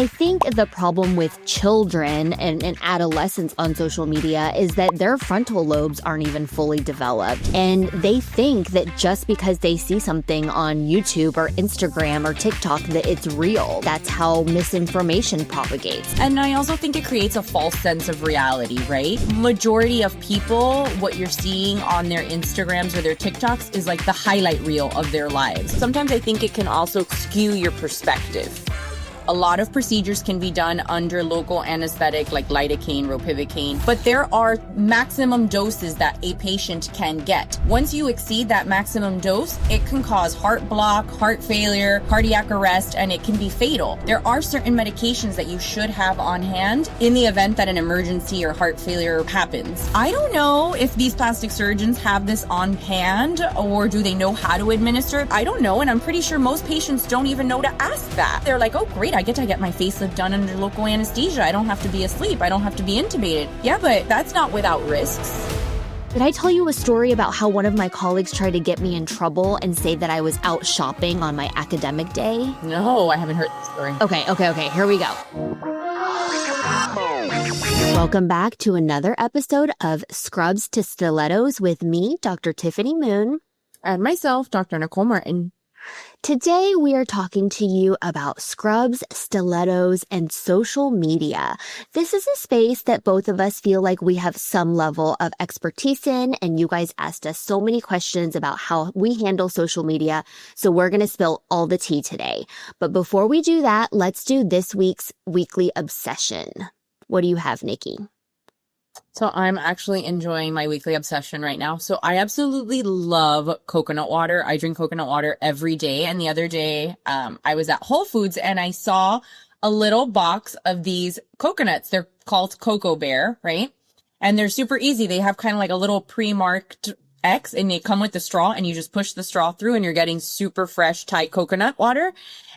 I think the problem with children and adolescents on social media is that their frontal lobes aren't even fully developed. And they think that just because they see something on YouTube or Instagram or TikTok that it's real. That's how misinformation propagates. And I also think it creates a false sense of reality, right? Majority of people, what you're seeing on their Instagrams or their TikToks is like the highlight reel of their lives. Sometimes I think it can also skew your perspective. A lot of procedures can be done under local anesthetic like lidocaine, ropivacaine, but there are maximum doses that a patient can get. Once you exceed that maximum dose, it can cause heart block, heart failure, cardiac arrest, and it can be fatal. There are certain medications that you should have on hand in the event that an emergency or heart failure happens. I don't know if these plastic surgeons have this on hand or do they know how to administer it. I don't know, and I'm pretty sure most patients don't even know to ask that. They're like, oh great, I get to get my facelift done under local anesthesia. I don't have to be asleep. I don't have to be intubated. Yeah, but that's not without risks. Did I tell you a story about how one of my colleagues tried to get me in trouble and say that I was out shopping on my academic day? No, I haven't heard this story. Okay, here we go. Welcome back to another episode of Scrubs to Stilettos with me, Dr. Tiffany Moon. And myself, Dr. Nicole Martin. Today, we are talking to you about scrubs, stilettos, and social media. This is a space that both of us feel like we have some level of expertise in, and you guys asked us so many questions about how we handle social media, so we're going to spill all the tea today. But before we do that, let's do this week's weekly obsession. What do you have, Nikki? So I'm actually enjoying my weekly obsession right now. So I absolutely love coconut water. I drink coconut water every day. And the other day, I was at Whole Foods and I saw a little box of these coconuts. They're called Cocoa Bear, right? And they're super easy. They have kind of like a little pre-marked X and they come with the straw and you just push the straw through and you're getting super fresh, tight coconut water.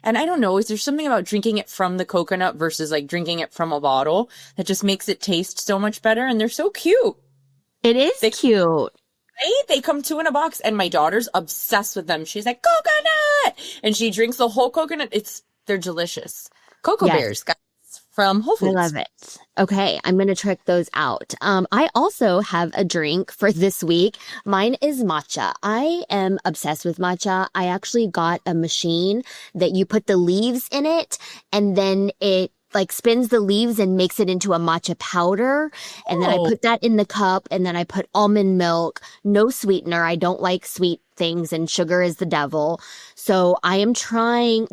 And I don't know, is there something about drinking it from the coconut versus like drinking it from a bottle that just makes it taste so much better? And they're so cute. It is cute. Right? They come 2 in a box and my daughter's obsessed with them. She's like, coconut! And she drinks the whole coconut. They're delicious. Cocoa Bears, guys, from Whole Foods. I love it. Okay, I'm going to check those out. I also have a drink for this week. Mine is matcha. I am obsessed with matcha. I actually got a machine that you put the leaves in it and then it like spins the leaves and makes it into a matcha powder. And then I put that in the cup and then I put almond milk, no sweetener. I don't like sweet things and sugar is the devil. So I am trying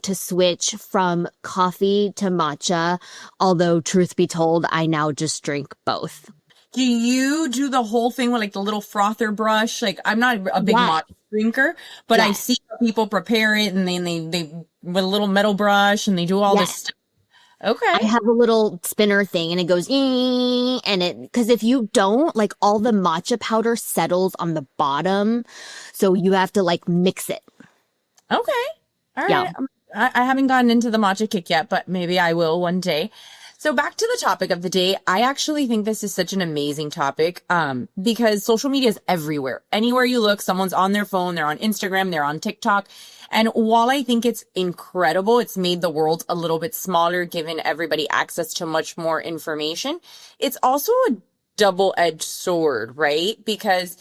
to switch from coffee to matcha. Although truth be told, I now just drink both. Do you do the whole thing with like the little frother brush? Like I'm not a big matcha drinker, but I see people prepare it and then they with a little metal brush and they do all this stuff. Okay. I have a little spinner thing and it goes, and because if you don't, like all the matcha powder settles on the bottom. So you have to like mix it. Okay. All right. Yeah. I haven't gotten into the matcha kick yet, but maybe I will one day. So back to the topic of the day. I actually think this is such an amazing topic, because social media is everywhere. Anywhere you look, someone's on their phone, they're on Instagram, they're on TikTok. And while I think it's incredible, it's made the world a little bit smaller, given everybody access to much more information. It's also a double-edged sword, right? Because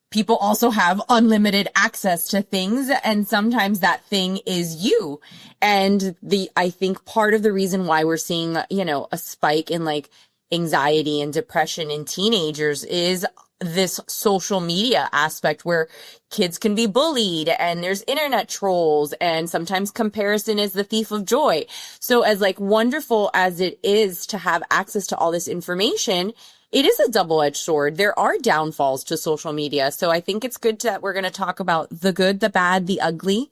people also have unlimited access to things, and sometimes that thing is you. And I think part of the reason why we're seeing, a spike in like anxiety and depression in teenagers is this social media aspect where kids can be bullied and there's internet trolls and sometimes comparison is the thief of joy. So as like wonderful as it is to have access to all this information, it is a double-edged sword. There are downfalls to social media. So I think it's good that we're going to talk about the good, the bad, the ugly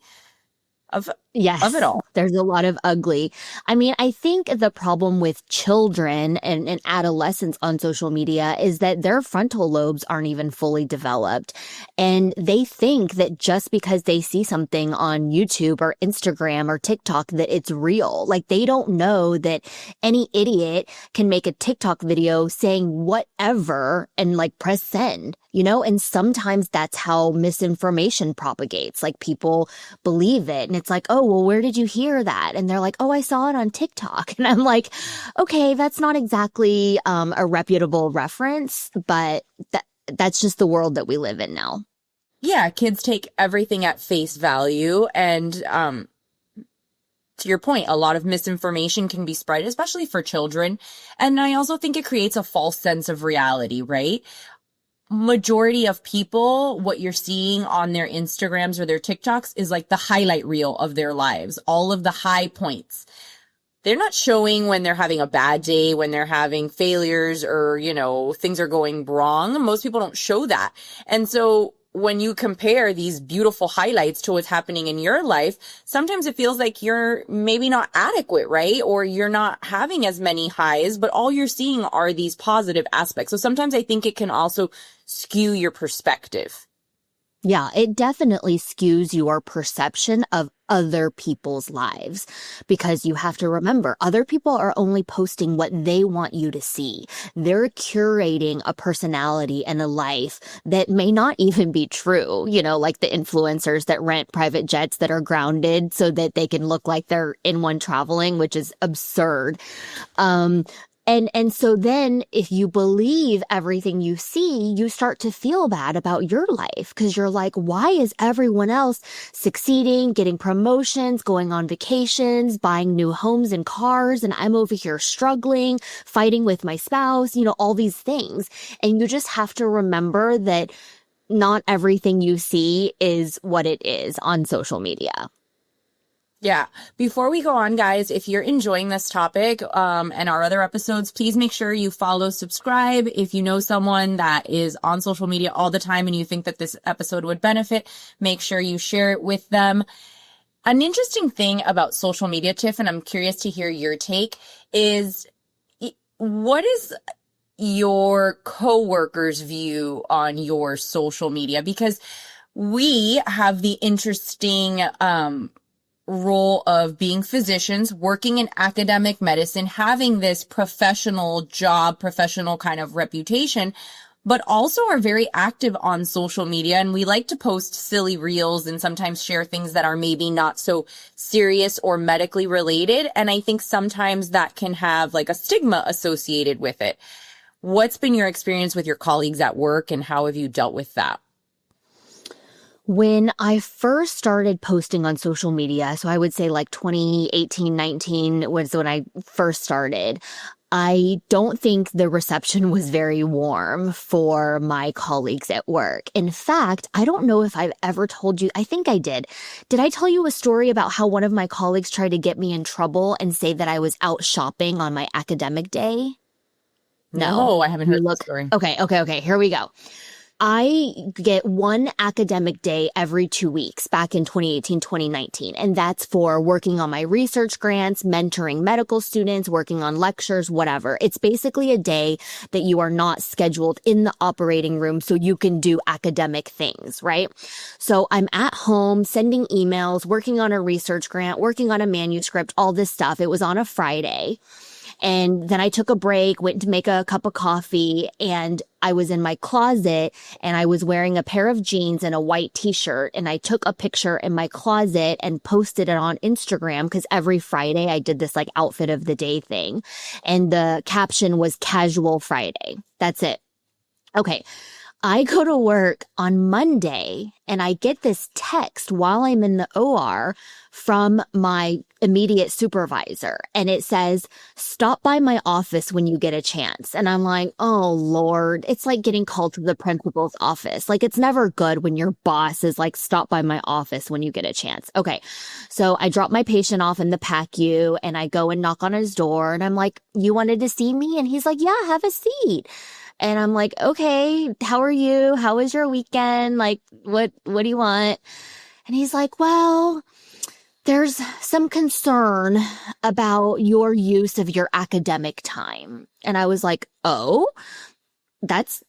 of it all. There's a lot of ugly. I mean, I think the problem with children and adolescents on social media is that their frontal lobes aren't even fully developed. And they think that just because they see something on YouTube or Instagram or TikTok that it's real. Like they don't know that any idiot can make a TikTok video saying whatever and like press send, and sometimes that's how misinformation propagates. Like people believe it and it's like, oh, well, where did you hear that? And they're like, oh, I saw it on TikTok. And I'm like, okay, that's not exactly a reputable reference, but that's just the world that we live in now. Yeah, kids take everything at face value. And to your point, a lot of misinformation can be spread, especially for children. And I also think it creates a false sense of reality, right? Majority of people, what you're seeing on their Instagrams or their TikToks is like the highlight reel of their lives, all of the high points. They're not showing when they're having a bad day, when they're having failures or, things are going wrong. Most people don't show that. And so when you compare these beautiful highlights to what's happening in your life, sometimes it feels like you're maybe not adequate, right? Or you're not having as many highs, but all you're seeing are these positive aspects. So sometimes I think it can also skew your perspective. Yeah, it definitely skews your perception of other people's lives, because you have to remember other people are only posting what they want you to see. They're curating a personality and a life that may not even be true, like the influencers that rent private jets that are grounded so that they can look like they're in one traveling, which is absurd. And so then if you believe everything you see, you start to feel bad about your life, because you're like, why is everyone else succeeding, getting promotions, going on vacations, buying new homes and cars, and I'm over here struggling, fighting with my spouse, all these things. And you just have to remember that not everything you see is what it is on social media. Yeah. Before we go on, guys, if you're enjoying this topic and our other episodes, please make sure you follow, subscribe. If you know someone that is on social media all the time and you think that this episode would benefit, make sure you share it with them. An interesting thing about social media, Tiff, and I'm curious to hear your take, is what is your coworkers' view on your social media? Because we have the interesting role of being physicians, working in academic medicine, having this professional job, professional kind of reputation, but also are very active on social media. And we like to post silly reels and sometimes share things that are maybe not so serious or medically related. And I think sometimes that can have like a stigma associated with it. What's been your experience with your colleagues at work, and how have you dealt with that? When I first started posting on social media, so I would say like 2018, 19 was when I first started, I don't think the reception was very warm for my colleagues at work. In fact, I don't know if I've ever told you, I think I did. Did I tell you a story about how one of my colleagues tried to get me in trouble and say that I was out shopping on my academic day? No, I haven't heard that story. Okay. Here we go. I get one academic day every 2 weeks back in 2018, 2019. And that's for working on my research grants, mentoring medical students, working on lectures, whatever. It's basically a day that you are not scheduled in the operating room so you can do academic things, right? So I'm at home sending emails, working on a research grant, working on a manuscript, all this stuff. It was on a Friday. And then I took a break, went to make a cup of coffee, and I was in my closet and I was wearing a pair of jeans and a white t-shirt. And I took a picture in my closet and posted it on Instagram, because every Friday I did this like outfit of the day thing. And the caption was Casual Friday. That's it. Okay. I go to work on Monday and I get this text while I'm in the OR from my immediate supervisor. And it says, stop by my office when you get a chance. And I'm like, oh, Lord, it's like getting called to the principal's office. Like, it's never good when your boss is like, stop by my office when you get a chance. Okay. So I drop my patient off in the PACU and I go and knock on his door and I'm like, you wanted to see me? And he's like, yeah, have a seat. And I'm like, okay, how are you? How was your weekend? Like, what do you want? And he's like, well, there's some concern about your use of your academic time. And I was like, oh, that's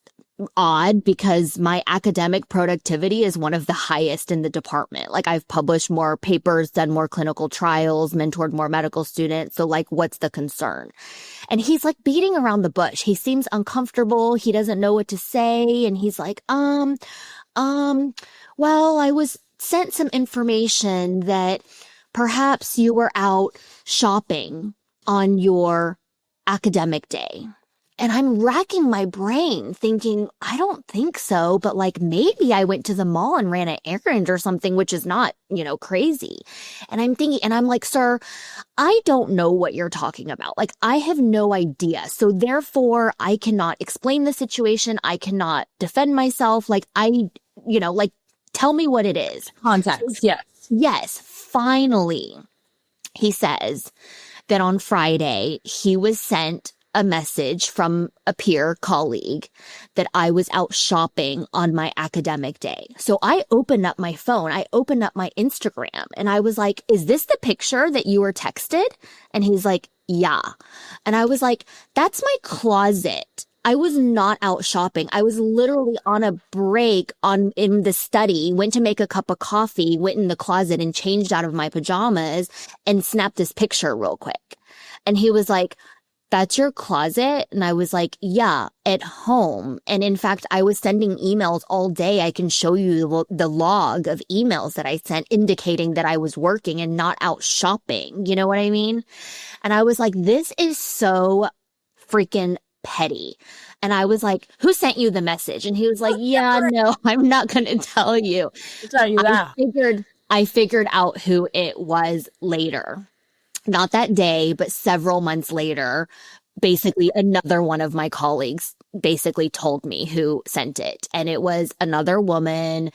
odd, because my academic productivity is one of the highest in the department. Like, I've published more papers, done more clinical trials, mentored more medical students. So like, what's the concern? And he's like beating around the bush. He seems uncomfortable. He doesn't know what to say. And he's like, well, I was sent some information that perhaps you were out shopping on your academic day. And I'm racking my brain thinking, I don't think so, but like maybe I went to the mall and ran an errand or something, which is not, crazy. And I'm thinking, and I'm like, sir, I don't know what you're talking about. Like, I have no idea. So therefore, I cannot explain the situation. I cannot defend myself. Like, tell me what it is. Context. Yes. Yes. Finally, he says that on Friday, he was sent a message from a peer colleague that I was out shopping on my academic day. So I opened up my phone, I opened up my Instagram, and I was like, is this the picture that you were texted? And he's like, yeah. And I was like, that's my closet. I was not out shopping. I was literally on a break in the study, went to make a cup of coffee, went in the closet and changed out of my pajamas and snapped this picture real quick. And he was like, that's your closet? And I was like, yeah, at home. And in fact, I was sending emails all day. I can show you the log of emails that I sent indicating that I was working and not out shopping. You know what I mean? And I was like, this is so freaking petty. And I was like, who sent you the message? And he was like, yeah, no, I'm not going to tell you. I'll tell you that. I figured out who it was later. Not that day, but several months later, basically another one of my colleagues basically told me who sent it. And it was another woman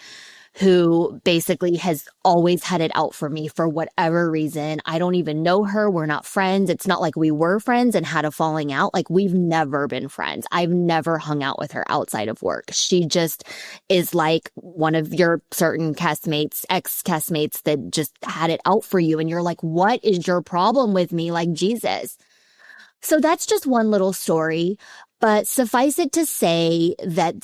who basically has always had it out for me for whatever reason. I don't even know her. We're not friends. It's not like we were friends and had a falling out. Like, we've never been friends. I've never hung out with her outside of work. She just is like one of your certain castmates, ex-castmates that just had it out for you. And you're like, what is your problem with me? Like, Jesus. So that's just one little story. But suffice it to say that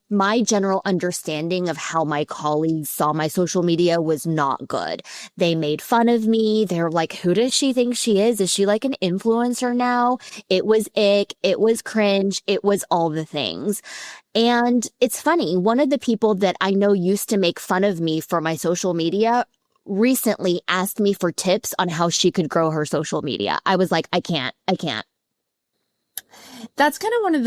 my general understanding of how my colleagues saw my social media was not good. They made fun of me. They're like, who does she think she is? Is she like an influencer now? It was ick. It was cringe. It was all the things. And it's funny. One of the people that I know used to make fun of me for my social media recently asked me for tips on how she could grow her social media. I was like, I can't. That's kind of one of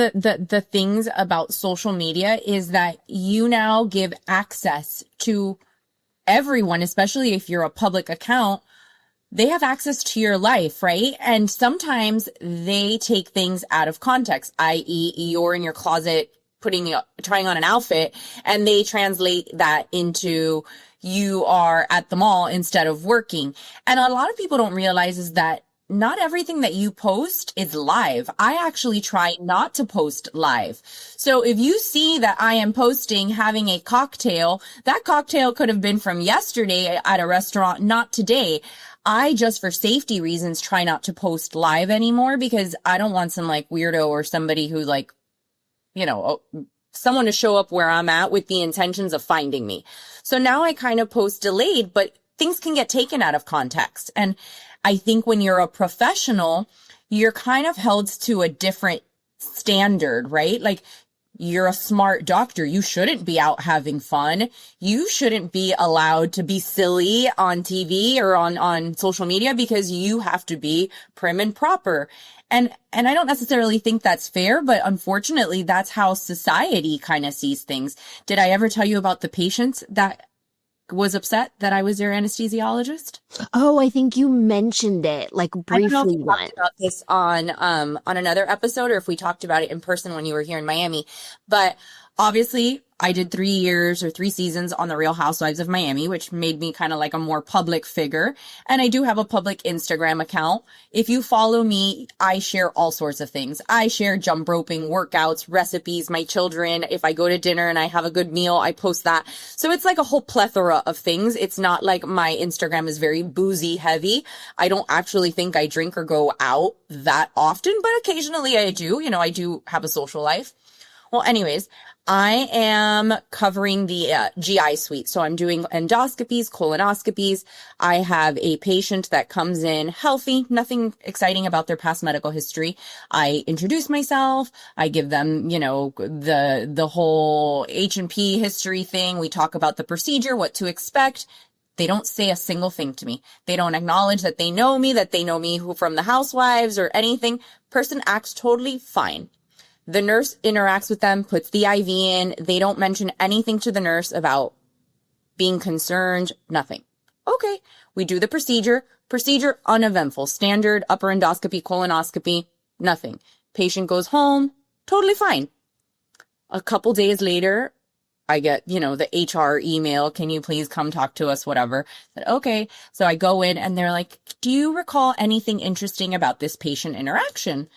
the things about social media is that you now give access to everyone, especially if you're a public account. They have access to your life, right? And sometimes they take things out of context, i.e. you're in your closet trying on an outfit, and they translate that into you are at the mall instead of working. And a lot of people don't realize is that not everything that you post is live. I actually try not to post live. So if you see that I am posting having a cocktail, that cocktail could have been from yesterday at a restaurant, not today. I just, for safety reasons, try not to post live anymore because I don't want some like weirdo or somebody who like, someone to show up where I'm at with the intentions of finding me. So now I kind of post delayed, but things can get taken out of context. And I think when you're a professional, you're kind of held to a different standard, right? Like, you're a smart doctor. You shouldn't be out having fun. You shouldn't be allowed to be silly on TV or on social media because you have to be prim and proper. And I don't necessarily think that's fair, but unfortunately, that's how society kind of sees things. Did I ever tell you about the patient that was upset that I was their anesthesiologist? Oh, I think you mentioned it like briefly. I don't know if we talked about this on another episode or if we talked about it in person when you were here in Miami, but obviously I did 3 years or 3 seasons on the Real Housewives of Miami, which made me kind of like a more public figure. And I do have a public Instagram account. If you follow me, I share all sorts of things. I share jump roping, workouts, recipes, my children. If I go to dinner and I have a good meal, I post that. So it's like a whole plethora of things. It's not like my Instagram is very boozy heavy. I don't actually think I drink or go out that often, but occasionally I do. I do have a social life. Well, anyways, I am covering the GI suite. So I'm doing endoscopies, colonoscopies. I have a patient that comes in healthy, nothing exciting about their past medical history. I introduce myself. I give them, the whole H&P history thing. We talk about the procedure, what to expect. They don't say a single thing to me. They don't acknowledge that they know me who from the housewives or anything. Person acts totally fine. The nurse interacts with them, puts the IV in. They don't mention anything to the nurse about being concerned, nothing. Okay, we do the procedure. Procedure uneventful. Standard upper endoscopy, colonoscopy, nothing. Patient goes home, totally fine. A couple days later, I get, the HR email, can you please come talk to us, whatever. But okay, so I go in and they're like, do you recall anything interesting about this patient interaction?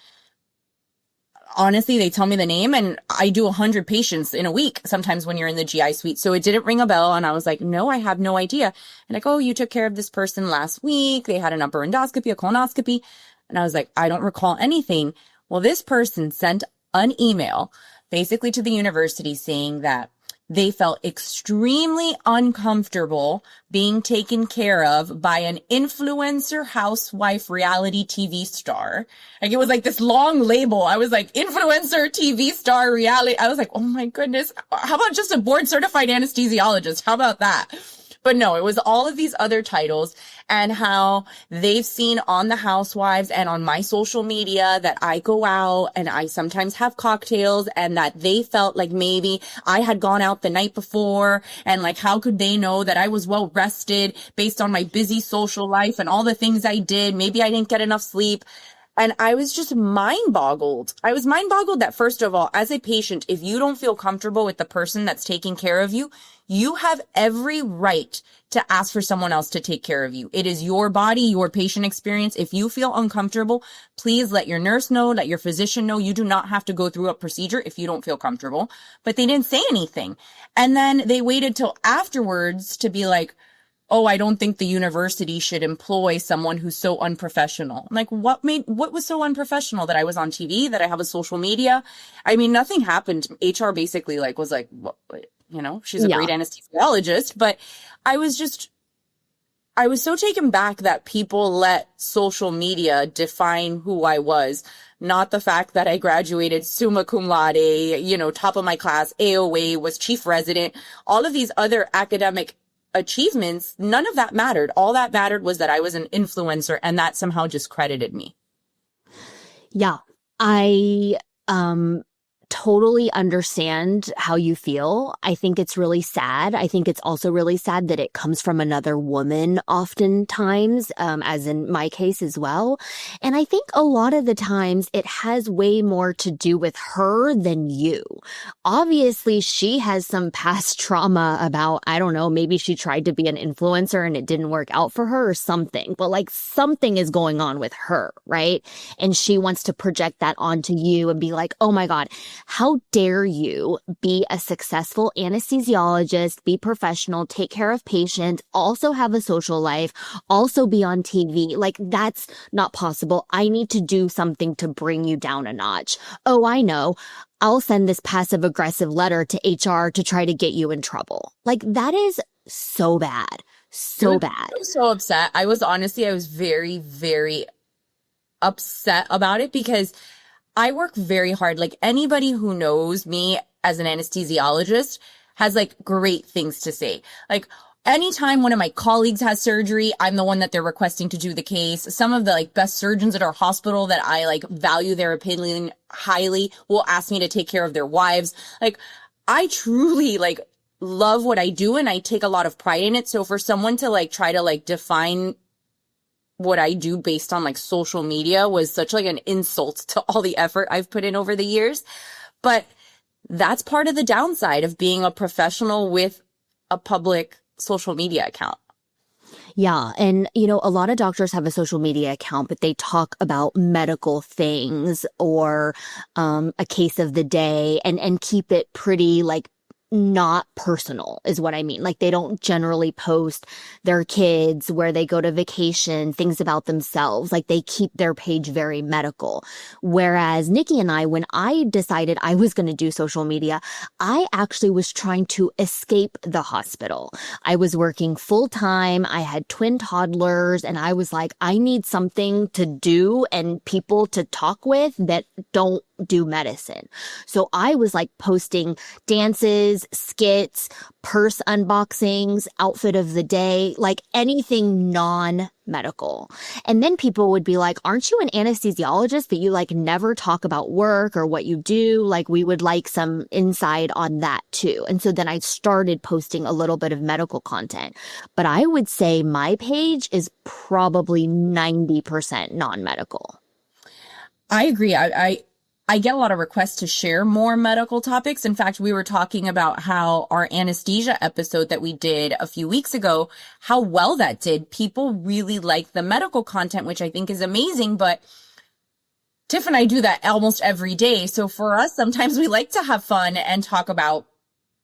Honestly, they tell me the name and I do 100 patients in a week, sometimes when you're in the GI suite. So it didn't ring a bell. And I was like, no, I have no idea. And like, oh, you took care of this person last week. They had an upper endoscopy, a colonoscopy. And I was like, I don't recall anything. Well, this person sent an email basically to the university saying that they felt extremely uncomfortable being taken care of by an influencer housewife reality TV star. Like it was like this long label. I was like, influencer TV star reality. I was like, oh my goodness. How about just a board certified anesthesiologist? How about that? But no, it was all of these other titles and how they've seen on the Housewives and on my social media that I go out and I sometimes have cocktails and that they felt like maybe I had gone out the night before and like how could they know that I was well rested based on my busy social life and all the things I did. Maybe I didn't get enough sleep. And I was just mind boggled. I was mind boggled that first of all, as a patient, if you don't feel comfortable with the person that's taking care of you, you have every right to ask for someone else to take care of you. It is your body, your patient experience. If you feel uncomfortable, please let your nurse know, let your physician know. You do not have to go through a procedure if you don't feel comfortable. But they didn't say anything. And then they waited till afterwards to be like, oh, I don't think the university should employ someone who's so unprofessional. I'm like, what was so unprofessional? That I was on TV, that I have a social media? I mean, nothing happened. HR basically was like, well, she's a great anesthesiologist, but I was so taken back that people let social media define who I was, not the fact that I graduated summa cum laude, top of my class, AOA, was chief resident, all of these other academic achievements. None of that mattered. All that mattered was that I was an influencer and that somehow discredited me. Yeah, I totally understand how you feel. I think it's really sad. I think it's also really sad that it comes from another woman oftentimes, as in my case as well. And I think a lot of the times it has way more to do with her than you. Obviously, she has some past trauma about, I don't know, maybe she tried to be an influencer and it didn't work out for her or something, but like something is going on with her, right? And she wants to project that onto you and be like, oh my God, how dare you be a successful anesthesiologist, be professional, take care of patients, also have a social life, also be on TV? Like, that's not possible. I need to do something to bring you down a notch. Oh, I know. I'll send this passive aggressive letter to HR to try to get you in trouble. Like, that is so bad. So bad. I was so upset. I was very, very upset about it because I work very hard. Like anybody who knows me as an anesthesiologist has like great things to say. Like anytime one of my colleagues has surgery, I'm the one that they're requesting to do the case. Some of the like best surgeons at our hospital that I like value their opinion highly will ask me to take care of their wives. Like I truly like love what I do and I take a lot of pride in it. So for someone to like try to like define what I do based on like social media was such like an insult to all the effort I've put in over the years. But that's part of the downside of being a professional with a public social media account. Yeah. And, a lot of doctors have a social media account, but they talk about medical things or a case of the day and keep it pretty like not personal is what I mean. Like they don't generally post their kids, where they go to vacation, things about themselves. Like they keep their page very medical. Whereas Nikki and I, when I decided I was going to do social media, I actually was trying to escape the hospital. I was working full time. I had twin toddlers and I was like, I need something to do and people to talk with that don't do medicine. So I was like posting dances, skits, purse unboxings, outfit of the day, like anything non-medical. And then people would be like, aren't you an anesthesiologist, but you like never talk about work or what you do? Like we would like some insight on that too. And so then I started posting a little bit of medical content, but I would say my page is probably 90% non-medical. I agree. I get a lot of requests to share more medical topics. In fact, we were talking about how our anesthesia episode that we did a few weeks ago, how well that did. People really like the medical content, which I think is amazing. But Tiff and I do that almost every day. So for us, sometimes we like to have fun and talk about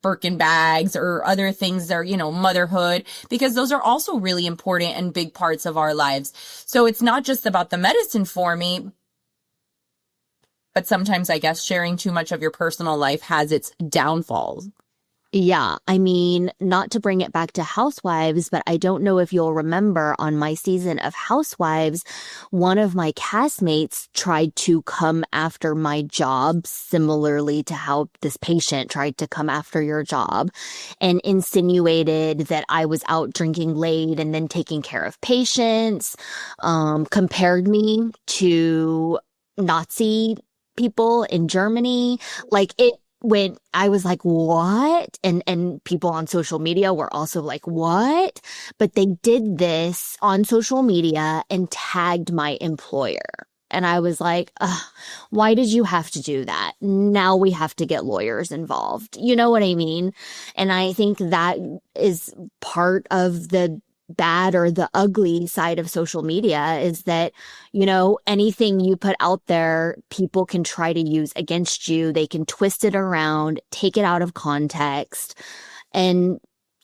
Birkin bags or other things that are, motherhood, because those are also really important and big parts of our lives. So it's not just about the medicine for me, but sometimes I guess sharing too much of your personal life has its downfalls. Yeah, I mean, not to bring it back to Housewives, but I don't know if you'll remember on my season of Housewives, one of my castmates tried to come after my job, similarly to how this patient tried to come after your job, and insinuated that I was out drinking late and then taking care of patients, compared me to Nazi people in Germany. Like it when I was like, what? And people on social media were also like, what? But they did this on social media and tagged my employer. And I was like, ugh, why did you have to do that? Now we have to get lawyers involved. You know what I mean? And I think that is part of the bad or the ugly side of social media is that, anything you put out there, people can try to use against you. They can twist it around, take it out of context. And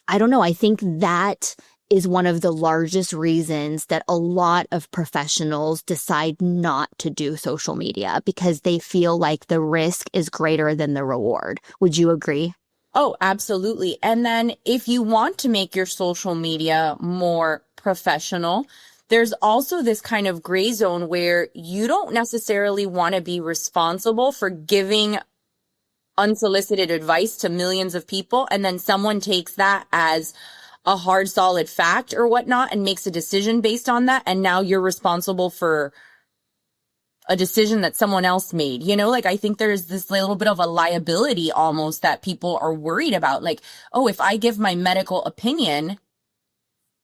I don't know. I think that is one of the largest reasons that a lot of professionals decide not to do social media because they feel like the risk is greater than the reward. Would you agree? Oh, absolutely. And then if you want to make your social media more professional, there's also this kind of gray zone where you don't necessarily want to be responsible for giving unsolicited advice to millions of people. And then someone takes that as a hard, solid fact or whatnot and makes a decision based on that. And now you're responsible for a decision that someone else made, I think there's this little bit of a liability almost that people are worried about. Like, oh, if I give my medical opinion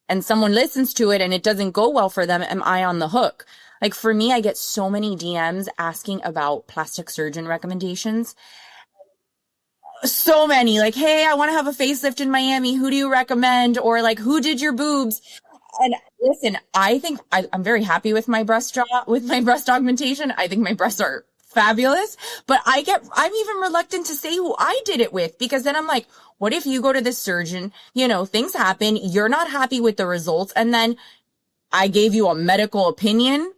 and someone listens to it and it doesn't go well for them, am I on the hook? Like for me, I get so many DMs asking about plastic surgeon recommendations. So many like, hey, I want to have a facelift in Miami. Who do you recommend? Or like, who did your boobs? And listen, I think I'm very happy with my breast augmentation. I think my breasts are fabulous, but I'm even reluctant to say who I did it with because then I'm like, what if you go to the surgeon, things happen, you're not happy with the results. And then I gave you a medical opinion.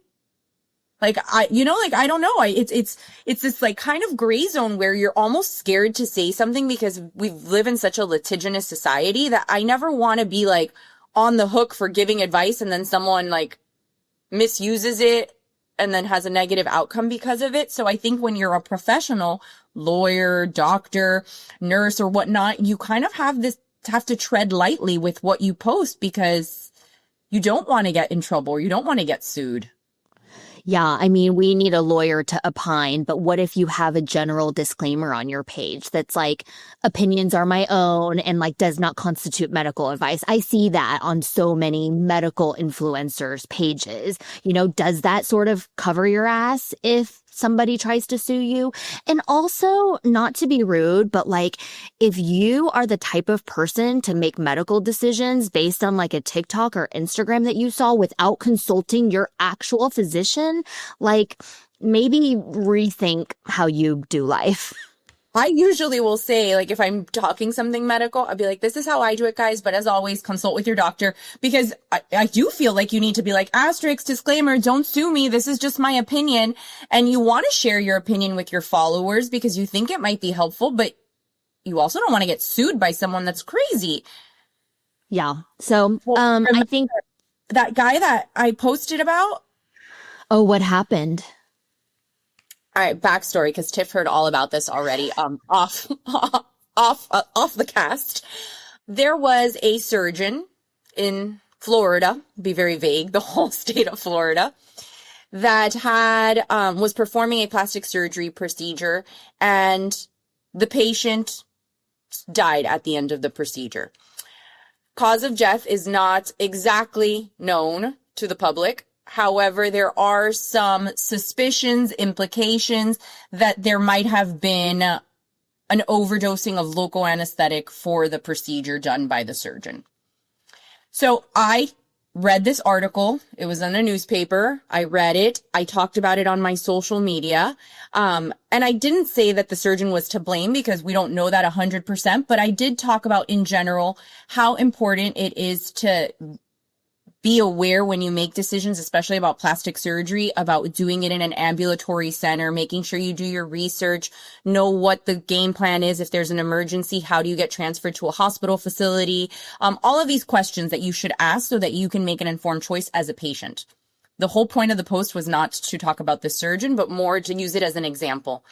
Like, I don't know. It's this like kind of gray zone where you're almost scared to say something because we live in such a litigious society that I never want to be like, on the hook for giving advice and then someone like misuses it and then has a negative outcome because of it. So I think when you're a professional lawyer, doctor, nurse or whatnot, you kind of have to tread lightly with what you post because you don't want to get in trouble or you don't want to get sued. Yeah, I mean, we need a lawyer to opine, but what if you have a general disclaimer on your page that's like, opinions are my own and like does not constitute medical advice? I see that on so many medical influencers' pages. Does that sort of cover your ass if somebody tries to sue you? And also, not to be rude, but like, if you are the type of person to make medical decisions based on like a TikTok or Instagram that you saw without consulting your actual physician, like maybe rethink how you do life. I usually will say, like, if I'm talking something medical, I'll be like, this is how I do it, guys. But as always, consult with your doctor because I do feel like you need to be like, asterisk, disclaimer, don't sue me. This is just my opinion. And you want to share your opinion with your followers because you think it might be helpful, but you also don't want to get sued by someone that's crazy. Yeah. So, I think that guy that I posted about. Oh, what happened? All right, backstory, because Tiff heard all about this already. Off the cast. There was a surgeon in Florida, be very vague, the whole state of Florida, that had was performing a plastic surgery procedure, and the patient died at the end of the procedure. Cause of death is not exactly known to the public. However, there are some suspicions, implications that there might have been an overdosing of local anesthetic for the procedure done by the surgeon. So I read this article. It was in a newspaper. I read it. I talked about it on my social media. And I didn't say that the surgeon was to blame because we don't know that 100%, but I did talk about in general how important it is to be aware when you make decisions, especially about plastic surgery, about doing it in an ambulatory center, making sure you do your research, know what the game plan is. If there's an emergency, how do you get transferred to a hospital facility? All of these questions that you should ask so that you can make an informed choice as a patient. The whole point of the post was not to talk about the surgeon, but more to use it as an example.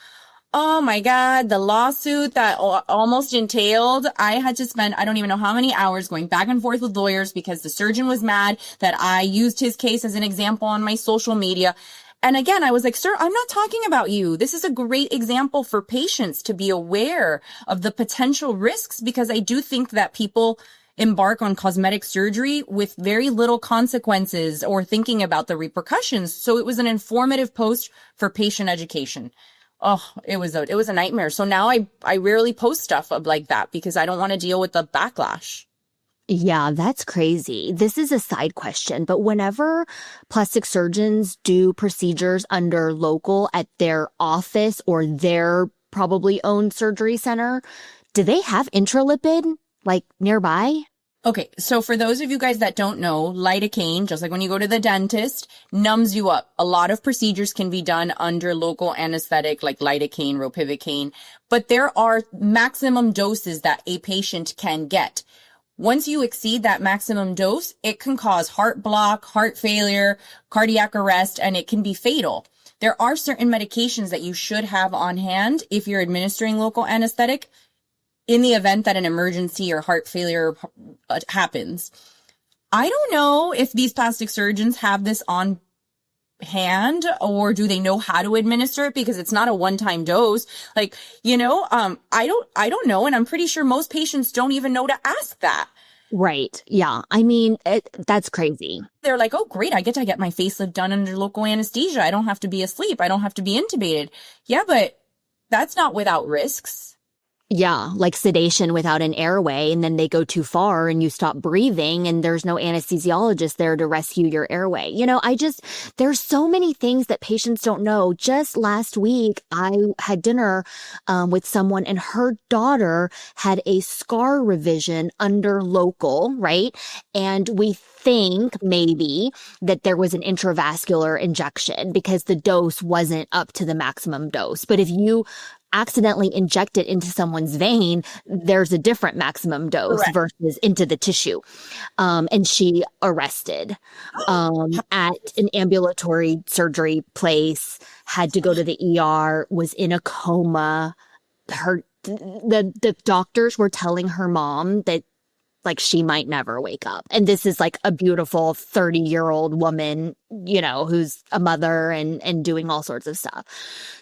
Oh my God, the lawsuit that almost entailed, I had to spend, I don't even know how many hours going back and forth with lawyers because the surgeon was mad that I used his case as an example on my social media. And again, I was like, sir, I'm not talking about you. This is a great example for patients to be aware of the potential risks, because I do think that people embark on cosmetic surgery with very little consequences or thinking about the repercussions. So it was an informative post for patient education. Oh, it was a nightmare. So now I rarely post stuff like that because I don't want to deal with the backlash. Yeah, that's crazy. This is a side question, but whenever plastic surgeons do procedures under local at their office or their probably owned surgery center, do they have intralipid like nearby? Okay, so for those of you guys that don't know, lidocaine, just like when you go to the dentist, numbs you up. A lot of procedures can be done under local anesthetic like lidocaine, ropivacaine, but there are maximum doses that a patient can get. Once you exceed that maximum dose, it can cause heart block, heart failure, cardiac arrest, and it can be fatal. There are certain medications that you should have on hand if you're administering local anesthetic in the event that an emergency or heart failure happens. I don't know if these plastic surgeons have this on hand, or do they know how to administer it, because it's not a one-time dose. Like, I don't know. And I'm pretty sure most patients don't even know to ask that. Right. Yeah. I mean, that's crazy. They're like, oh, great. I get to get my facelift done under local anesthesia. I don't have to be asleep. I don't have to be intubated. Yeah, but that's not without risks. Yeah, like sedation without an airway, and then they go too far and you stop breathing and there's no anesthesiologist there to rescue your airway. There's so many things that patients don't know. Just last week, I had dinner with someone and her daughter had a scar revision under local, right? And we think maybe that there was an intravascular injection because the dose wasn't up to the maximum dose. But if you accidentally inject it into someone's vein, there's a different maximum dose versus into the tissue. And she arrested at an ambulatory surgery place, had to go to the ER, was in a coma. The doctors were telling her mom that like she might never wake up. And this is like a beautiful 30-year-old woman, who's a mother and doing all sorts of stuff.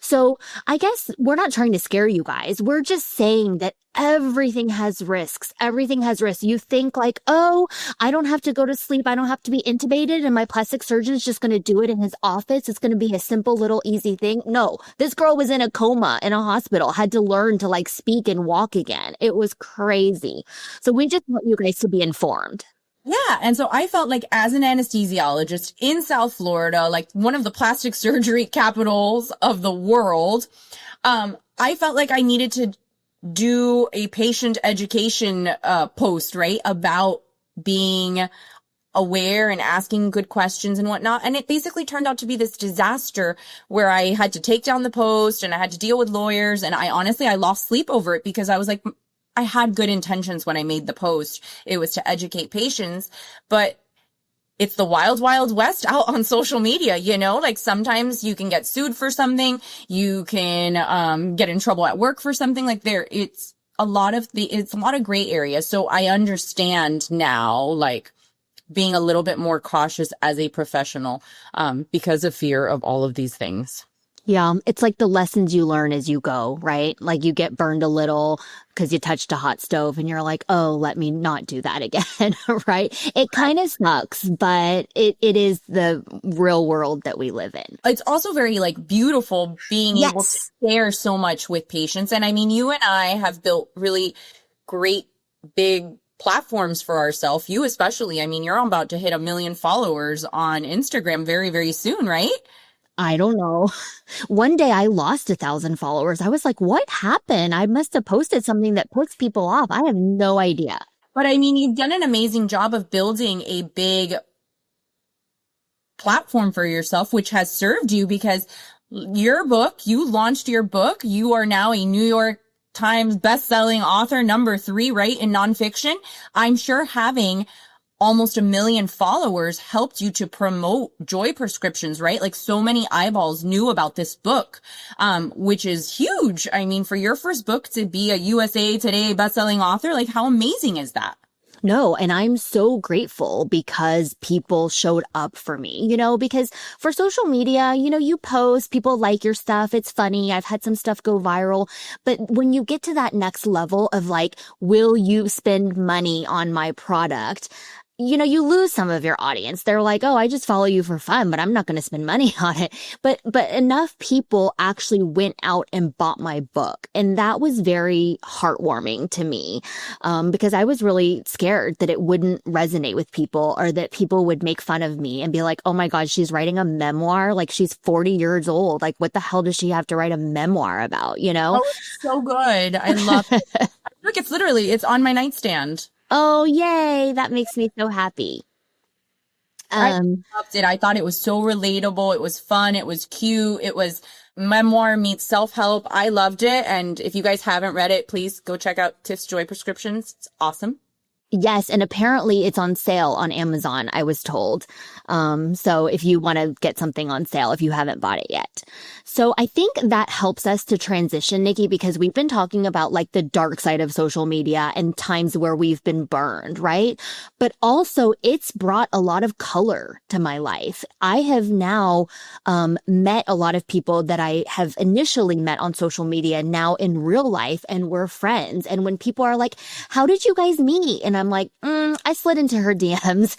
So I guess we're not trying to scare you guys. We're just saying that everything has risks. Everything has risks. You think like, oh, I don't have to go to sleep. I don't have to be intubated and my plastic surgeon's just going to do it in his office. It's going to be a simple little easy thing. No, this girl was in a coma in a hospital, had to learn to like speak and walk again. It was crazy. So we just want you guys to be informed. Yeah. And so I felt like as an anesthesiologist in South Florida, like one of the plastic surgery capitals of the world, I felt like I needed to do a patient education post, right, about being aware and asking good questions and whatnot. And it basically turned out to be this disaster where I had to take down the post and I had to deal with lawyers. And I lost sleep over it because I was like, I had good intentions when I made the post. It was to educate patients, but it's the wild, wild west out on social media, you know, like sometimes you can get sued for something. You can, get in trouble at work for something like it's a lot of gray areas. So I understand now, like being a little bit more cautious as a professional, because of fear of all of these things. Yeah, it's like the lessons you learn as you go, right? Like you get burned a little because you touched a hot stove and you're like, oh, let me not do that again, right? It kind of sucks, but it is the real world that we live in. It's also very like beautiful being able to share so much with patients. And I mean, you and I have built really great big platforms for ourselves. You especially, I mean, you're about to hit 1 million followers on Instagram very, very soon, right? I don't know. One day I lost 1,000 followers. I was like, what happened? I must have posted something that puts people off. I have no idea. But I mean, you've done an amazing job of building a big platform for yourself, which has served you because you launched your book. You are now a New York Times best-selling author, #3, right, in nonfiction. I'm sure having almost 1 million followers helped you to promote Joy prescriptions, right? Like so many eyeballs knew about this book, which is huge. I mean, for your first book to be a USA Today bestselling author, like how amazing is that? No, and I'm so grateful because people showed up for me, because for social media, you post, people like your stuff. It's funny. I've had some stuff go viral. But when you get to that next level of like, will you spend money on my product? You lose some of your audience. They're like, oh, I just follow you for fun, but I'm not going to spend money on it. But enough people actually went out and bought my book. And that was very heartwarming to me, because I was really scared that it wouldn't resonate with people or that people would make fun of me and be like, oh my God, she's writing a memoir. Like she's 40 years old. Like what the hell does she have to write a memoir about, Oh, it's so good. I love it. Look, it's on my nightstand. Oh, yay. That makes me so happy. I loved it. I thought it was so relatable. It was fun. It was cute. It was memoir meets self-help. I loved it. And if you guys haven't read it, please go check out Tiff's Joy Prescriptions. It's awesome. Yes, and apparently it's on sale on Amazon, I was told. So if you want to get something on sale, if you haven't bought it yet. So I think that helps us to transition, Nikki, because we've been talking about like the dark side of social media and times where we've been burned, right? But also it's brought a lot of color to my life. I have now met a lot of people that I have initially met on social media now in real life, and we're friends. And when people are like, how did you guys meet? And I'm like, I slid into her DMs,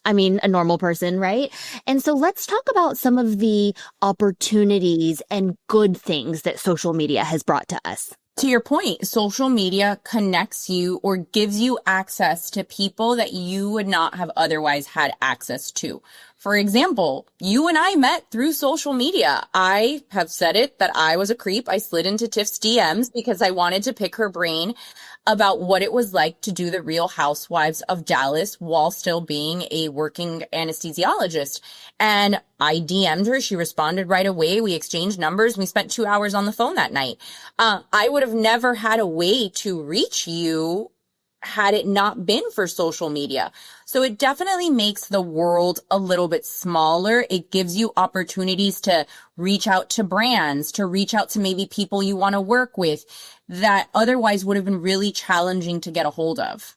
a normal person, right? And so let's talk about some of the opportunities and good things that social media has brought to us. To your point, social media connects you or gives you access to people that you would not have otherwise had access to. For example, you and I met through social media. I have said it that I was a creep. I slid into Tiff's DMs because I wanted to pick her brain about what it was like to do the Real Housewives of Dallas while still being a working anesthesiologist. And I DM'd her. She responded right away. We exchanged numbers. We spent 2 hours on the phone that night. I would have never had a way to reach you had it not been for social media. So it definitely makes the world a little bit smaller. It gives you opportunities to reach out to brands, to reach out to maybe people you want to work with that otherwise would have been really challenging to get a hold of.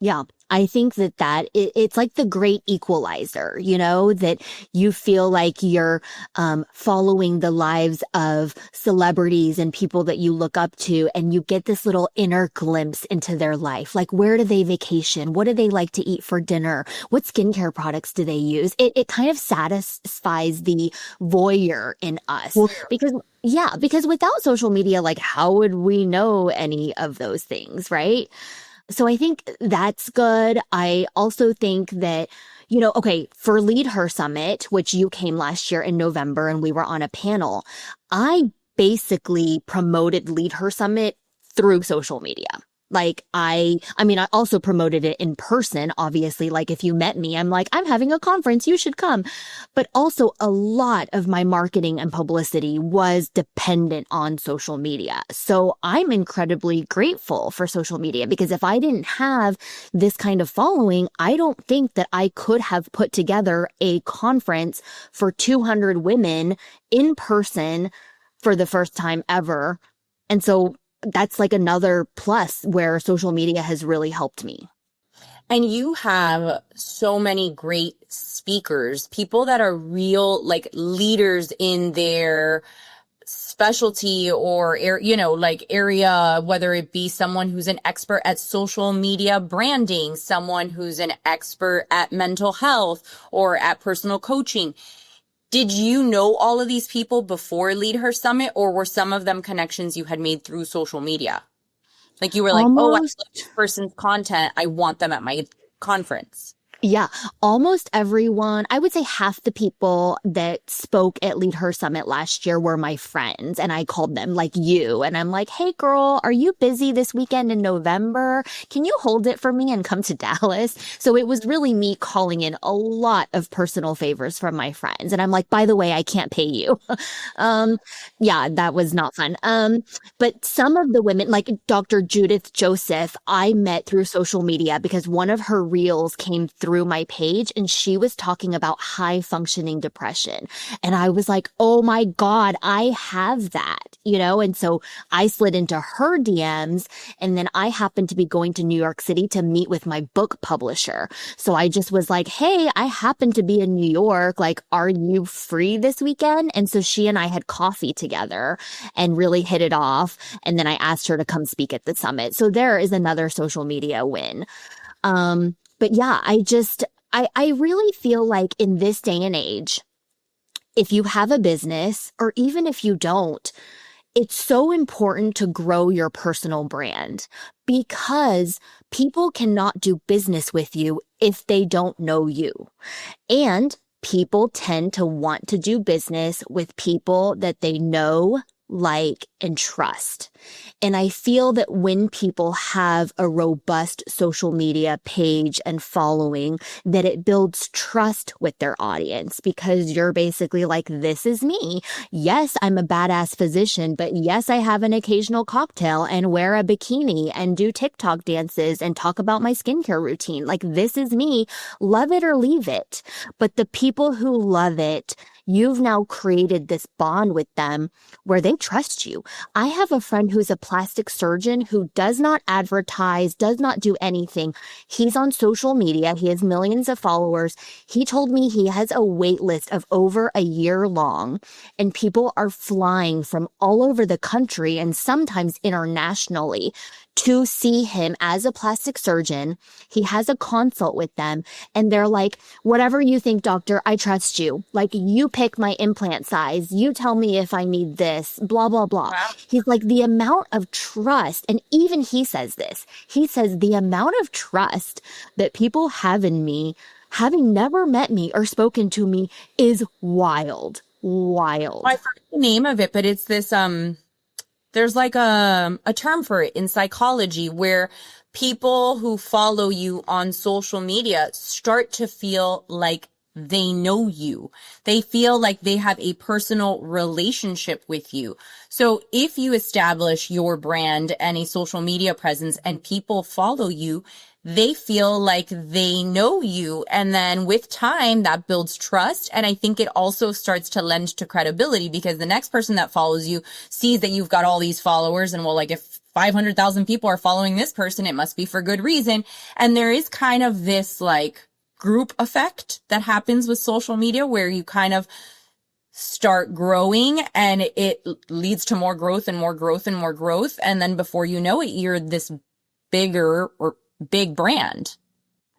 Yeah, I think it's like the great equalizer, that you feel like you're following the lives of celebrities and people that you look up to, and you get this little inner glimpse into their life. Like, where do they vacation? What do they like to eat for dinner? What skincare products do they use? It kind of satisfies the voyeur in us. Because without social media, like, how would we know any of those things, right? So I think that's good. I also think that, for Lead Her Summit, which you came last year in November and we were on a panel, I basically promoted Lead Her Summit through social media. Like I mean, I also promoted it in person, obviously. Like if you met me, I'm like, I'm having a conference, you should come. But also a lot of my marketing and publicity was dependent on social media. So I'm incredibly grateful for social media because if I didn't have this kind of following, I don't think that I could have put together a conference for 200 women in person for the first time ever. And so that's like another plus where social media has really helped me. And you have so many great speakers, people that are real, like leaders in their specialty or, like area, whether it be someone who's an expert at social media branding, someone who's an expert at mental health or at personal coaching. Did you know all of these people before Lead Her Summit, or were some of them connections you had made through social media? Like you were like, oh, I love Almost. this person's content. I want them at my conference. Yeah, almost everyone, I would say half the people that spoke at Lead Her Summit last year were my friends. And I called them like you. And I'm like, hey, girl, are you busy this weekend in November? Can you hold it for me and come to Dallas? So it was really me calling in a lot of personal favors from my friends. And I'm like, by the way, I can't pay you. um, yeah, that was not fun. But some of the women, like Dr. Judith Joseph, I met through social media because one of her reels came through my page and she was talking about high functioning depression. And I was like, oh my God, I have that, And so I slid into her DMs and then I happened to be going to New York City to meet with my book publisher. So I just was like, hey, I happen to be in New York. Like, are you free this weekend? And so she and I had coffee together and really hit it off. And then I asked her to come speak at the summit. So there is another social media win. But yeah, I really feel like in this day and age, if you have a business or even if you don't, it's so important to grow your personal brand because people cannot do business with you if they don't know you. And people tend to want to do business with people that they know, like, and trust. And I feel that when people have a robust social media page and following, that it builds trust with their audience because you're basically like, this is me. Yes, I'm a badass physician, but yes, I have an occasional cocktail and wear a bikini and do TikTok dances and talk about my skincare routine. Like, this is me. Love it or leave it. But the people who love it, you've now created this bond with them where they trust you. I have a friend who's a plastic surgeon who does not advertise, does not do anything. He's on social media. He has millions of followers. He told me he has a wait list of over a year long, and people are flying from all over the country and sometimes internationally to see him as a plastic surgeon. He has a consult with them and they're like, whatever you think, doctor, I trust you. Like, you pick my implant size. You tell me if I need this, blah, blah, blah. Wow. He's like, the amount of trust. And even he says this, he says the amount of trust that people have in me, having never met me or spoken to me, is wild, wild. I forget the name of it, but it's this, there's like a term for it in psychology where people who follow you on social media start to feel like they know you. They feel like they have a personal relationship with you. So if you establish your brand and a social media presence and people follow you, they feel like they know you. And then with time, that builds trust. And I think it also starts to lend to credibility because the next person that follows you sees that you've got all these followers and, well, like, if 500,000 people are following this person, it must be for good reason. And there is kind of this like group effect that happens with social media where you kind of start growing and it leads to more growth and more growth and more growth. And then before you know it, you're this bigger or big brand.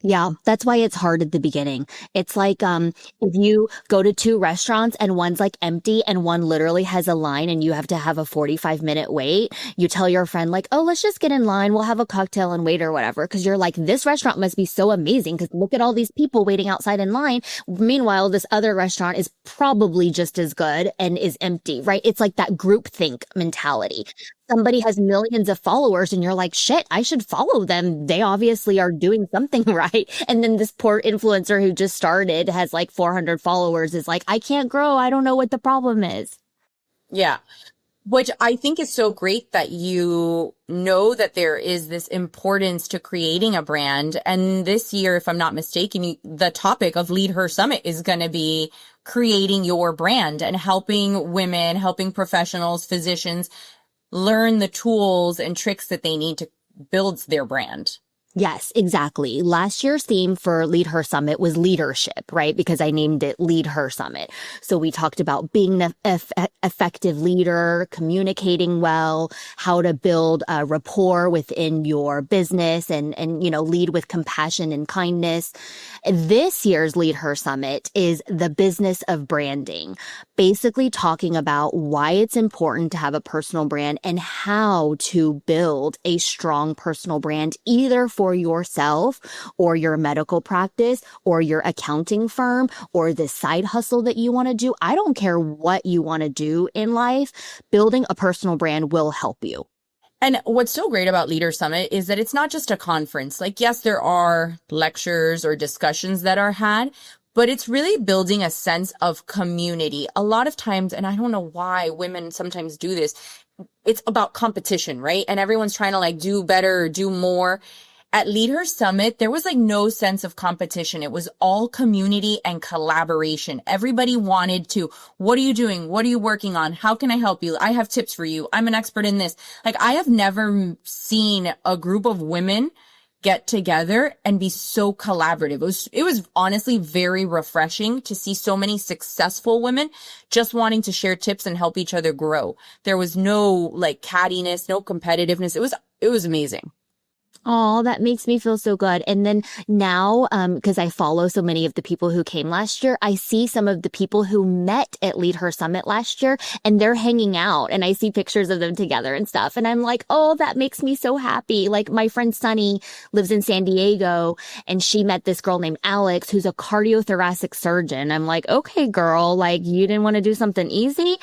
Yeah, that's why it's hard at the beginning. It's like if you go to two restaurants and one's like empty and one literally has a line and you have to have a 45-minute wait, you tell your friend like, oh, let's just get in line. We'll have a cocktail and wait or whatever. Because you're like, this restaurant must be so amazing because look at all these people waiting outside in line. Meanwhile, this other restaurant is probably just as good and is empty, right? It's like that groupthink mentality. somebody has millions of followers and you're like, shit, I should follow them. They obviously are doing something right. And then this poor influencer who just started has like 400 followers is like, I can't grow. I don't know what the problem is. Yeah. Which I think is so great that you know that there is this importance to creating a brand. And this year, if I'm not mistaken, the topic of Lead Her Summit is going to be creating your brand and helping women, helping professionals, physicians learn the tools and tricks that they need to build their brand. Yes, exactly. Last year's theme for Lead Her Summit was leadership, right? Because I named it Lead Her Summit. So we talked about being an effective leader, communicating well, how to build a rapport within your business and, you know, lead with compassion and kindness. This year's Lead Her Summit is the business of branding, basically talking about why it's important to have a personal brand and how to build a strong personal brand, either for yourself or your medical practice or your accounting firm or the side hustle that you want to do. I don't care what you want to do in life. Building a personal brand will help you. And what's so great about Leader Summit is that it's not just a conference. Like, yes, there are lectures or discussions that are had, but it's really building a sense of community. A lot of times, and I don't know why women sometimes do this, it's about competition, right? And everyone's trying to like do better or do more. At Lead Her Summit, there was like no sense of competition. It was all community and collaboration. Everybody wanted to, what are you doing? What are you working on? How can I help you? I have tips for you. I'm an expert in this. Like, I have never seen a group of women get together and be so collaborative. It was honestly very refreshing to see so many successful women just wanting to share tips and help each other grow. There was no like cattiness, no competitiveness. It was amazing. Oh, that makes me feel so good. And then now, because I follow so many of the people who came last year, I see some of the people who met at Lead Her Summit last year and they're hanging out and I see pictures of them together and stuff. And I'm like, oh, that makes me so happy. Like my friend Sunny lives in San Diego and she met this girl named Alex, who's a cardiothoracic surgeon. I'm like, okay, girl, like you didn't want to do something easy.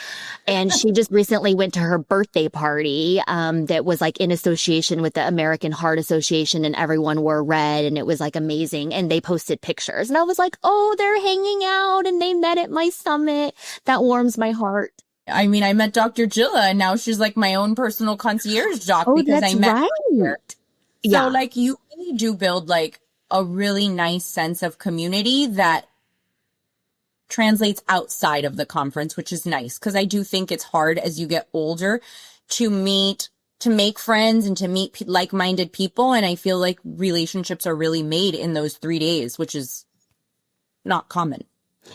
And she just recently went to her birthday party, that was like in association with the American Heart Association and everyone wore red and it was like amazing and they posted pictures and I was like, oh, they're hanging out and they met at my summit. That warms my heart. I mean, I met Dr. Jilla and now she's like my own personal concierge doc because I met her. Yeah. So like you really do build like a really nice sense of community that translates outside of the conference, which is nice because I do think it's hard as you get older to make friends and to meet like-minded people. And I feel like relationships are really made in those 3 days, which is not common.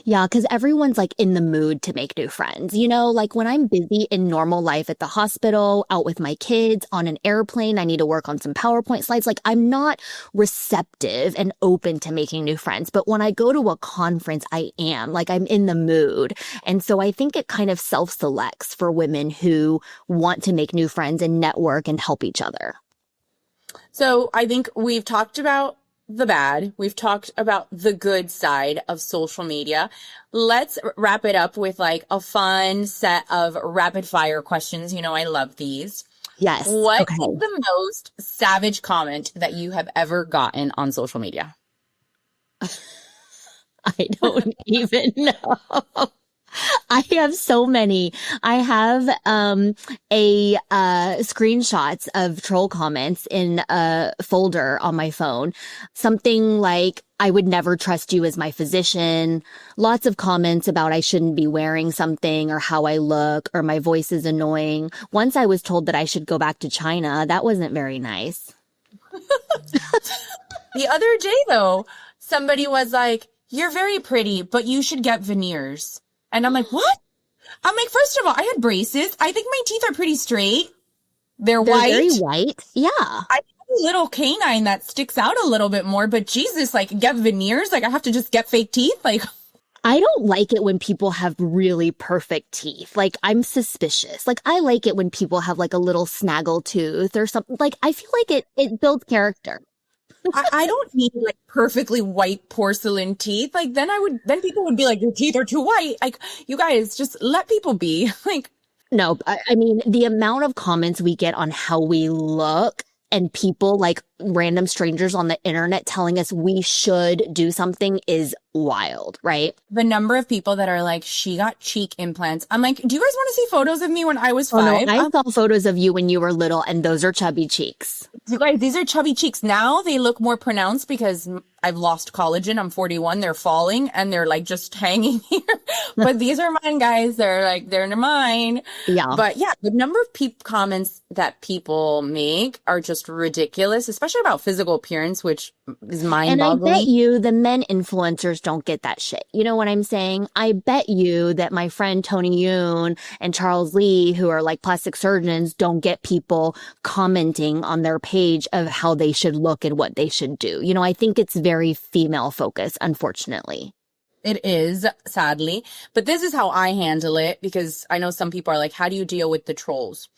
Yeah, because everyone's like in the mood to make new friends. You know, like when I'm busy in normal life at the hospital, out with my kids, on an airplane, I need to work on some PowerPoint slides. Like I'm not receptive and open to making new friends. But when I go to a conference, I am like I'm in the mood. And so I think it kind of self-selects for women who want to make new friends and network and help each other. So I think we've talked about the bad. We've talked about the good side of social media. Let's wrap it up with like a fun set of rapid fire questions. You know, I love these. Yes. What is the most savage comment that you have ever gotten on social media? I don't even know. I have so many. I have screenshots of troll comments in a folder on my phone. Something like, I would never trust you as my physician. Lots of comments about I shouldn't be wearing something or how I look or my voice is annoying. Once I was told that I should go back to China. That wasn't very nice. The other day, though, somebody was like, you're very pretty, but you should get veneers. And I'm like, what? I'm like, first of all, I had braces. I think my teeth are pretty straight. They're white. Very white. Yeah. I have a little canine that sticks out a little bit more, but Jesus, like get veneers? Like I have to just get fake teeth? Like I don't like it when people have really perfect teeth. Like I'm suspicious. Like I like it when people have like a little snaggle tooth or something. Like I feel like it builds character. I don't need like perfectly white porcelain teeth. Like then people would be like, your teeth are too white. Like you guys just let people be. Like No, I mean, the amount of comments we get on how we look and people like random strangers on the internet telling us we should do something is wild, right? The number of people that are like, she got cheek implants. I'm like, do you guys want to see photos of me when I was Oh no, 5? I saw photos of you when you were little and those are chubby cheeks. You guys, these are chubby cheeks. Now they look more pronounced because I've lost collagen. I'm 41. They're falling and they're like just hanging here. But these are mine, guys. They're mine. Yeah. But yeah, the number of comments that people make are just ridiculous, especially about physical appearance, which is And I bet mind-boggling. you the men influencers don't get that shit. You know what I'm saying? I bet you that my friend Tony Yoon and Charles Lee, who are like plastic surgeons, don't get people commenting on their page of how they should look and what they should do. You know, I think it's very female focused, unfortunately. It is, sadly. But this is how I handle it because I know some people are like, how do you deal with the trolls?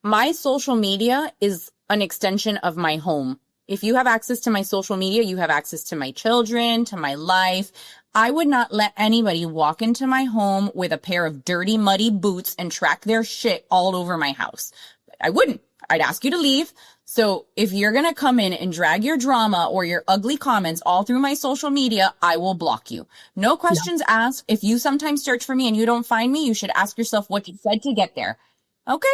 My social media is an extension of my home. If you have access to my social media, you have access to my children, to my life. I would not let anybody walk into my home with a pair of dirty, muddy boots and track their shit all over my house. I wouldn't. I'd ask you to leave. So if you're going to come in and drag your drama or your ugly comments all through my social media, I will block you. No questions asked. If you sometimes search for me and you don't find me, you should ask yourself what you said to get there. Okay?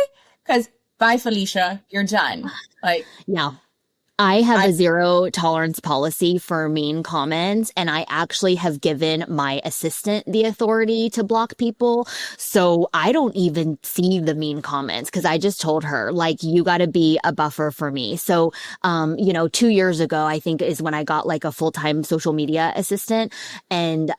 Because bye, Felicia. You're done. Like, Yeah. I have a zero tolerance policy for mean comments, and I actually have given my assistant the authority to block people. So I don't even see the mean comments because I just told her, like, you got to be a buffer for me. So, 2 years ago, I think is when I got like a full-time social media assistant, and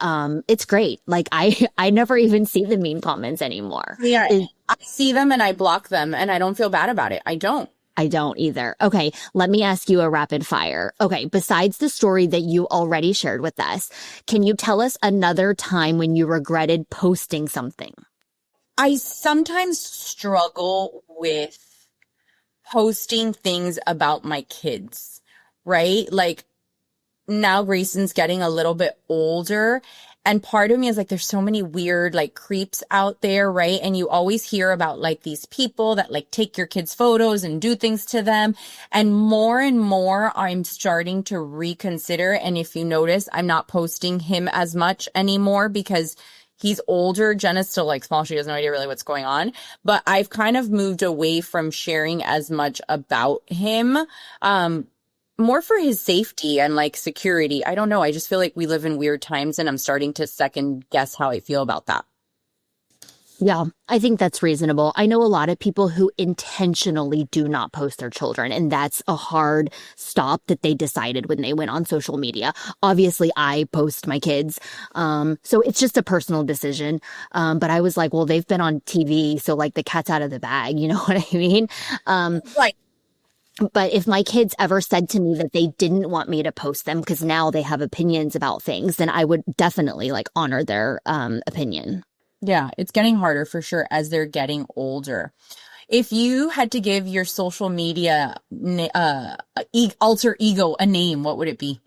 it's great. Like I never even see the mean comments anymore. yeah, I see them and I block them and I don't feel bad about it. I don't. I don't either. Okay, let me ask you a rapid fire. Okay, besides the story that you already shared with us, can you tell us another time when you regretted posting something? I sometimes struggle with posting things about my kids, right? Like now Grayson's getting a little bit older. And part of me is like, there's so many weird like creeps out there, right? And you always hear about like these people that like take your kids' photos and do things to them. And more, I'm starting to reconsider. And if you notice, I'm not posting him as much anymore because he's older. Jenna's still like small. She has no idea really what's going on. But I've kind of moved away from sharing as much about him. More for his safety and like security. I don't know. I just feel like we live in weird times and I'm starting to second guess how I feel about that. Yeah, I think that's reasonable. I know a lot of people who intentionally do not post their children, and that's a hard stop that they decided when they went on social media. Obviously, I post my kids, so it's just a personal decision. But I was like, well, they've been on TV, so like the cat's out of the bag, you know what I mean? Right. But if my kids ever said to me that they didn't want me to post them because now they have opinions about things, then I would definitely like honor their opinion. Yeah, it's getting harder for sure as they're getting older. If you had to give your social media alter ego a name, what would it be?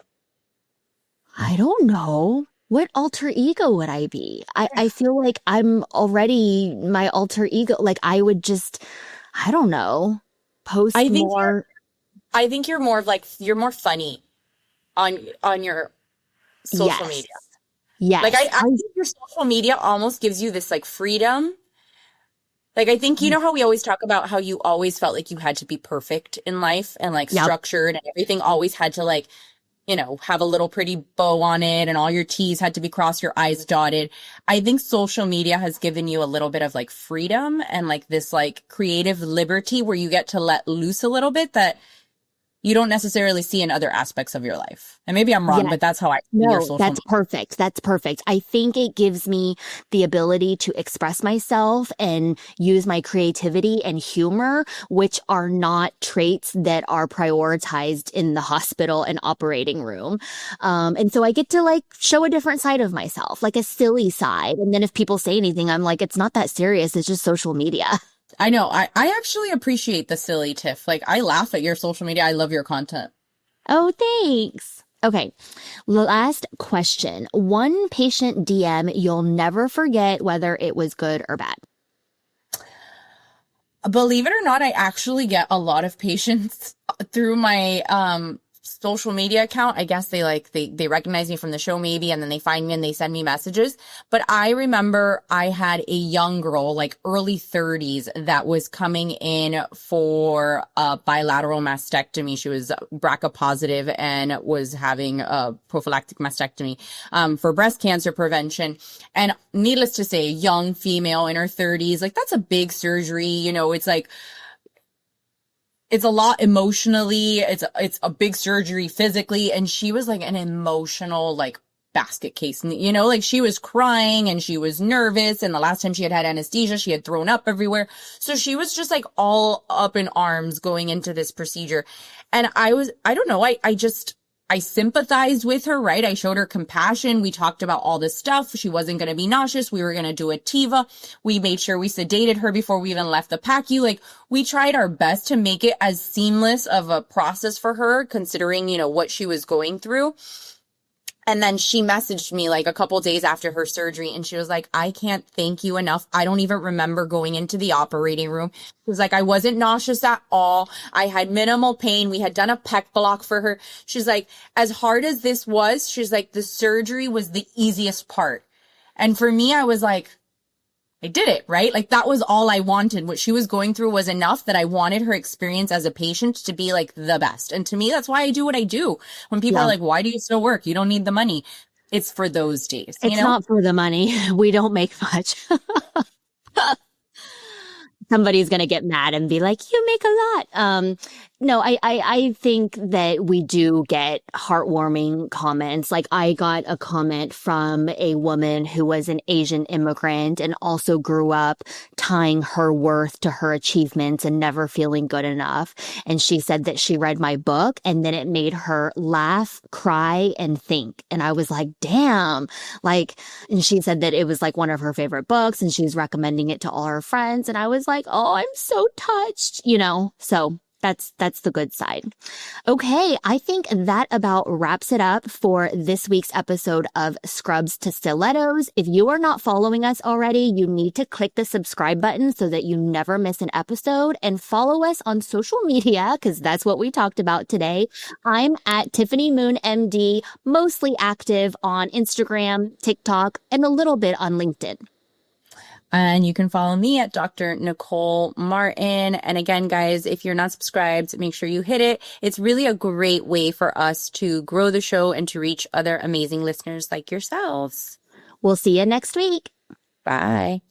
I don't know. What alter ego would I be? I feel like I'm already my alter ego. Like I would just, I don't know, post more. I think you're more of like, you're more funny on your social media. Yes. Like I think your social media almost gives you this like freedom. Like I think, you know how we always talk about how you always felt like you had to be perfect in life and like structured and everything always had to like, you know, have a little pretty bow on it and all your T's had to be crossed, your I's dotted. I think social media has given you a little bit of like freedom and like this like creative liberty where you get to let loose a little bit that you don't necessarily see in other aspects of your life. And maybe I'm wrong, but that's how I see your social that's perfect. That's perfect. I think it gives me the ability to express myself and use my creativity and humor, which are not traits that are prioritized in the hospital and operating room. And so I get to like show a different side of myself, like a silly side. And then if people say anything, I'm like, it's not that serious. It's just social media. I know. I actually appreciate the silly Tiff. Like, I laugh at your social media. I love your content. Oh, thanks. Okay. Last question. One patient DM you'll never forget, whether it was good or bad. Believe it or not, I actually get a lot of patients through my social media account. I guess they recognize me from the show maybe, and then they find me and they send me messages. But I remember I had a young girl, like early 30s, that was coming in for a bilateral mastectomy. She was BRCA positive and was having a prophylactic mastectomy for breast cancer prevention. And needless to say, young female in her 30s, like that's a big surgery. You know, it's like, it's a lot emotionally. It's a big surgery physically. And she was like an emotional, like basket case. And, you know, like she was crying and she was nervous. And the last time she had had anesthesia, she had thrown up everywhere. So she was just like all up in arms going into this procedure. And I don't know. I sympathized with her, right? I showed her compassion. We talked about all this stuff. She wasn't going to be nauseous. We were going to do a TIVA. We made sure we sedated her before we even left the PACU. Like, we tried our best to make it as seamless of a process for her, considering, you know, what she was going through. And then she messaged me like a couple days after her surgery, and she was like, I can't thank you enough. I don't even remember going into the operating room. She was like, I wasn't nauseous at all. I had minimal pain. We had done a pec block for her. She's like, as hard as this was, she's like, the surgery was the easiest part. And for me, I was like, I did it, right? Like that was all I wanted. What she was going through was enough that I wanted her experience as a patient to be like the best. And to me, that's why I do what I do. When people are like, why do you still work? You don't need the money. It's for those days. It's not for the money. We don't make much. Somebody's going to get mad and be like, you make a lot. No, I think that we do get heartwarming comments. Like I got a comment from a woman who was an Asian immigrant and also grew up tying her worth to her achievements and never feeling good enough. And she said that she read my book and then it made her laugh, cry, and think. And I was like, damn, like, and she said that it was like one of her favorite books and she's recommending it to all her friends. And I was like, oh, I'm so touched, you know, so that's the good side. Okay, I think that about wraps it up for this week's episode of Scrubs to Stilettos. If you are not following us already, you need to click the subscribe button so that you never miss an episode, and follow us on social media because that's what we talked about today. I'm at Tiffany Moon MD, mostly active on Instagram, TikTok, and a little bit on LinkedIn. And you can follow me at Dr. Nicole Martin. And again, guys, if you're not subscribed, make sure you hit it. It's really a great way for us to grow the show and to reach other amazing listeners like yourselves. We'll see you next week. Bye.